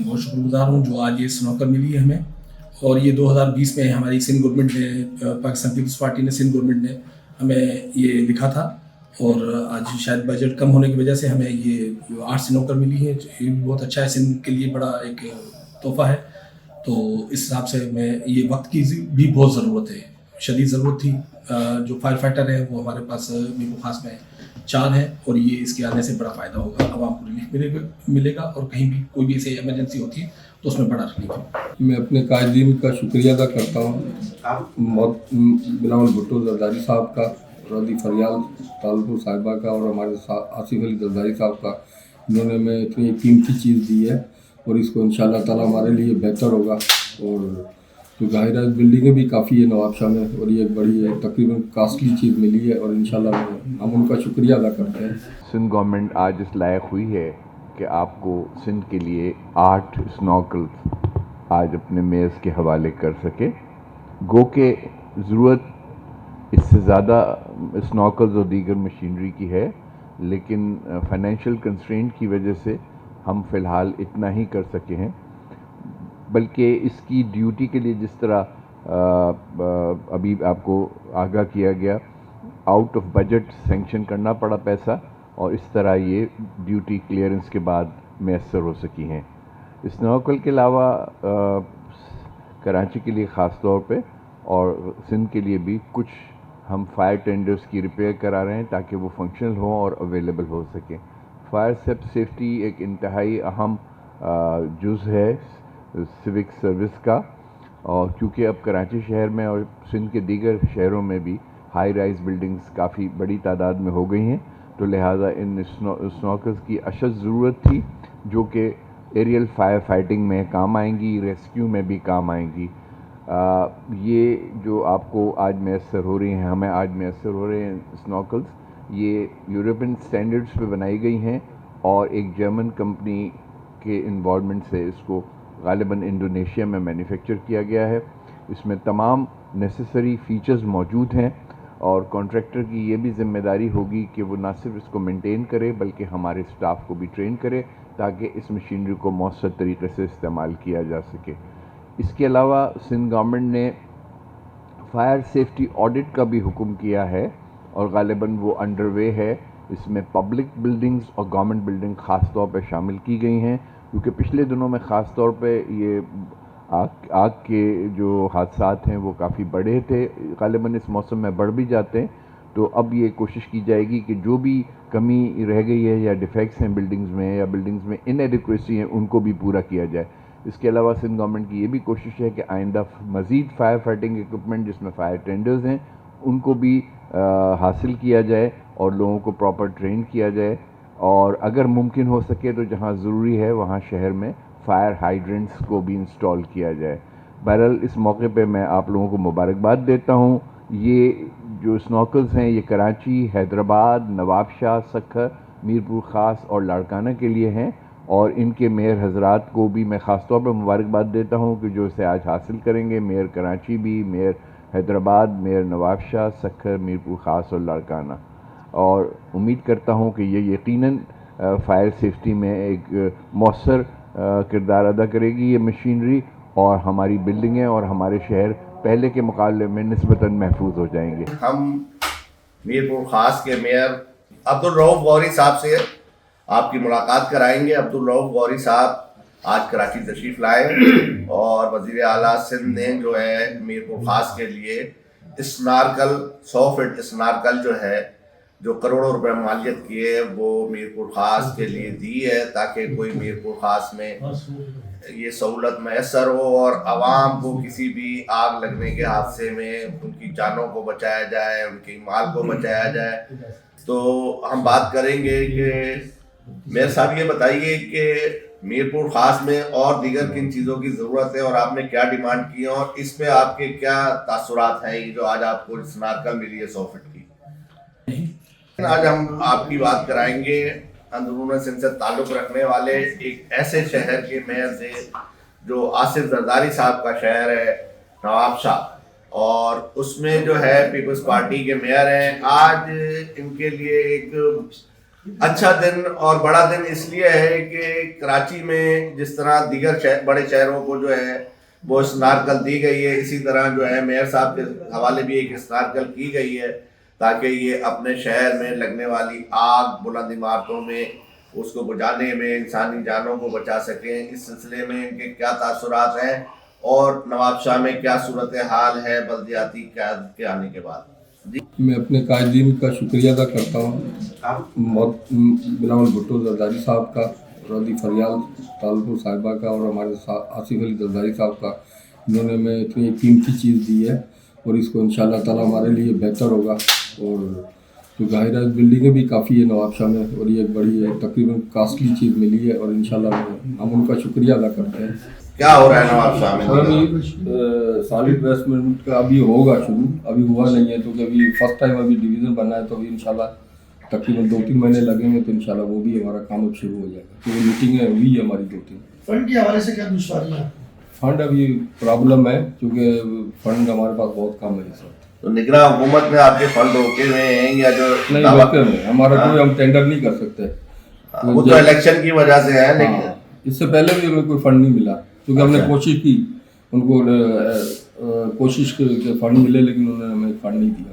बहुत शुक्रगुजार हूँ जो आज ये स्नॉकर मिली है हमें। और ये 2020 में हमारी सिंध गवर्नमेंट ने, पाकिस्तान पीपल्स पार्टी ने, सिंध गवर्नमेंट ने हमें ये लिखा था और आज शायद बजट कम होने की वजह से हमें ये 8 स्नॉकर मिली है। ये भी बहुत अच्छा है, सिंध के लिए बड़ा एक तोहफा है। तो इस हिसाब से मैं, ये वक्त की भी बहुत ज़रूरत है, शदीद ज़रूरत थी। जो फायर फाइटर है वो हमारे पास मीरपुर खास में 4 हैं और ये इसके आने से बड़ा फ़ायदा होगा, आवाम को रिलीफ मिलेगा और कहीं भी कोई भी ऐसी इमरजेंसी होती है तो उसमें बड़ा रिलीफ है। मैं अपने कायदीन का शुक्रिया अदा करता हूँ, बिलावल भुट्टो जरदारी साहब का, रदी फरियाल तालपुर साहिबा का और हमारे आसिफ अली जरदारी साहब का। इन्होंने हमें इतनी कीमती चीज़ दी है और इसको इंशाअल्लाह ताला हमारे लिए बेहतर होगा। और जो ज़ाहिर है बिल्डिंगें भी काफ़ी है नवाबशाह में और ये एक बड़ी है तकरीबन कास्टली चीज़ मिली है और इंशाअल्लाह हम उनका शुक्रिया अदा करते हैं। सिंध गवर्नमेंट आज इस लायक हुई है कि आपको सिंध के लिए 8 स्नॉकल्स आज अपने मेयर्स के हवाले कर सके। गो के ज़रूरत इससे ज़्यादा स्नॉकल्स और दीगर मशीनरी की है, लेकिन फाइनेंशियल कंस्ट्रेंट की वजह से हम फ़िलहाल इतना ही कर सके हैं। बल्कि इसकी ड्यूटी के लिए जिस तरह अभी आपको आगाह किया गया, आउट ऑफ बजट सेंक्शन करना पड़ा पैसा और इस तरह ये ड्यूटी क्लियरेंस के बाद मैसर हो सकी हैं। स्नॉकल के अलावा कराची के लिए ख़ास तौर पे और सिंध के लिए भी कुछ हम फायर टेंडर्स की रिपेयर करा रहे हैं ताकि वो फंक्शनल हों और अवेलेबल हो सकें। फायर सेफ्टी एक इंतहाई अहम जुज़ है सिविक सर्विस का, और क्योंकि अब कराची शहर में और सिंध के दीगर शहरों में भी हाई राइज बिल्डिंग्स काफ़ी बड़ी तादाद में हो गई हैं, तो लिहाजा इन स्नॉकर्स की अशद ज़रूरत थी जो कि एरियल फायर फाइटिंग में काम आएंगी, रेस्क्यू में भी काम आएंगी। ये जो आपको आज मैसर हो रही हैं, हमें आज मैसर हो रहे हैं स्नॉकल्स, ये यूरोपियन स्टैंडर्ड्स पे बनाई गई हैं और एक जर्मन कंपनी के इन्वॉल्वमेंट से इसको गालिबन इंडोनेशिया में मैन्युफैक्चर किया गया है। इसमें तमाम नेसेसरी फीचर्स मौजूद हैं और कॉन्ट्रैक्टर की ये भी ज़िम्मेदारी होगी कि वो ना सिर्फ इसको मेंटेन करे बल्कि हमारे स्टाफ को भी ट्रेन करे ताकि इस मशीनरी को मौसर तरीके से इस्तेमाल किया जा सके। इसके अलावा सिंध गवर्नमेंट ने फायर सेफ्टी ऑडिट का भी हुक्म किया है और गालिबन वो अंडरवे है। इसमें पब्लिक बिल्डिंग्स और गवर्नमेंट बिल्डिंग ख़ास तौर पर शामिल की गई हैं, क्योंकि पिछले दिनों में ख़ास तौर पे ये आग के जो हादसात हैं वो काफ़ी बढ़े थे, गालिबन इस मौसम में बढ़ भी जाते हैं। तो अब ये कोशिश की जाएगी कि जो भी कमी रह गई है या डिफेक्ट्स हैं बिल्डिंग्स में या बिल्डिंग्स में इनएडिक्वेसी हैं उनको भी पूरा किया जाए। इसके अलावा सिंध गवर्नमेंट की ये भी कोशिश है कि आइंदा मज़ीद फायर फाइटिंग इक्विपमेंट जिसमें फायर टेंडर्स हैं उनको भी हासिल किया जाए और लोगों को प्रॉपर ट्रेन किया जाए, और अगर मुमकिन हो सके तो जहाँ ज़रूरी है वहाँ शहर में फायर हाइड्रेंट्स को भी इंस्टॉल किया जाए। बहरहाल इस मौके पे मैं आप लोगों को मुबारकबाद देता हूँ। ये जो स्नॉकल्स हैं ये कराची, हैदराबाद, नवाबशाह, सखर, मीरपुर ख़ास और लाड़काना के लिए हैं और इनके मेयर हजरात को भी मैं ख़ास तौर पर मुबारकबाद देता हूँ कि जो इसे आज हासिल करेंगे। मेयर कराची भी, मेयर हैदराबाद, मेयर नवाबशाह, सखर, मीरपुर ख़ास और लाड़काना। और उम्मीद करता हूँ कि ये यकीनन फायर सेफ्टी में एक मौसर किरदार अदा करेगी ये मशीनरी और हमारी बिल्डिंगें और हमारे शहर पहले के मुकाबले में निस्बतन महफूज हो जाएंगे। हम मीरपुर ख़ास के मेयर अब्दुल रऊफ गौरी साहब से आपकी मुलाकात कराएंगे। अब्दुल रऊफ गौरी साहब आज कराची तशरीफ़ लाए और वज़ीर आला सिंध ने जो है मीरपुर ख़ास के लिए स्नारकल 100 फीट स्नारकल जो है जो करोड़ों रुपए मालियत की है वो मीरपुर ख़ास के लिए दी है ताकि कोई मीरपुर ख़ास में ये सहूलत मैसर हो और आवाम को किसी भी आग लगने के हादसे में उनकी जानों को बचाया जाए, उनकी माल को बचाया जाए। तो हम बात करेंगे कि मेयर साहब ये बताइए कि मीरपुर ख़ास में और दीगर किन चीज़ों की ज़रूरत है और आपने क्या डिमांड की है और इस पे आपके क्या तासुरात हैं ये जो आज आपको स्नारकल मिली है 100 फीट की। आज हम आपकी बात कराएंगे अंदरून सिंध से ताल्लुक़ रखने वाले एक ऐसे शहर के मेयर से जो आसिफ जरदारी साहब का शहर है नवाबशाह, और उसमें जो है पीपल्स पार्टी के मेयर हैं। आज इनके लिए एक اچھا دن اور بڑا دن اس لیے ہے کہ کراچی میں جس طرح دیگر بڑے شہروں کو جو ہے وہ اسنارکل دی گئی ہے، اسی طرح جو ہے میئر صاحب کے حوالے بھی ایک اسنارکل کی گئی ہے تاکہ یہ اپنے شہر میں لگنے والی آگ بلند عمارتوں میں اس کو بجھانے میں انسانی جانوں کو بچا سکیں۔ اس سلسلے میں ان کے کیا تاثرات ہیں اور نواب شاہ میں کیا صورتحال ہے بلدیاتی قیادت کے آنے کے بعد؟ جی میں اپنے قائدین کا شکریہ ادا کرتا ہوں، بہت بلاول بھٹو زرداری صاحب کا، رضی فریال طالپور صاحبہ کا، اور ہمارے آصف علی زرداری صاحب کا۔ انہوں نے ہمیں اتنی قیمتی چیز دی ہے اور اس کو انشاءاللہ تعالیٰ ہمارے لیے بہتر ہوگا۔ اور جو ظاہرہ بلڈنگیں بھی کافی ہے نواب شاہ میں، اور یہ ایک بڑی ہے تقریباً کاسٹلی چیز ملی ہے، اور انشاءاللہ ہم ان کا شکریہ ادا کرتے ہیں۔ کیا ہو رہا ہے نواب شاہ میں؟ اور ابھی سالڈ ویسٹمنٹ کا ابھی ہوگا شروع، ابھی ہوا نہیں ہے کیونکہ ابھی فرسٹ ٹائم ابھی ڈویژن بنا ہے، تو ابھی انشاءاللہ تقریباً 2-3 مہینے لگیں گے، تو انشاءاللہ وہ بھی ہمارا کام اب شروع ہو جائے گا۔ تو وہ میٹنگیں ہوئی ہے ہماری 2-3۔ فنڈ کے حوالے سے کیا دشواریاں ہیں؟ فنڈ ابھی پرابلم ہے کیونکہ فنڈ ہمارے پاس بہت کم ہے اس وقت۔ تو نگراں حکومت میں آپ کے فنڈ روکے ہوئے ہیں یا جو نہیں روکے ہوئے، ہمارا کوئی ہم ٹینڈر نہیں کر سکتے، وہ تو الیکشن کی وجہ سے ہے، لیکن اس سے پہلے بھی ہمیں کوئی فنڈ نہیں ملا کیونکہ ہم نے کوشش کی، ان کو کوشش کے فنڈ ملے لیکن انہوں نے ہمیں فنڈ نہیں دیا۔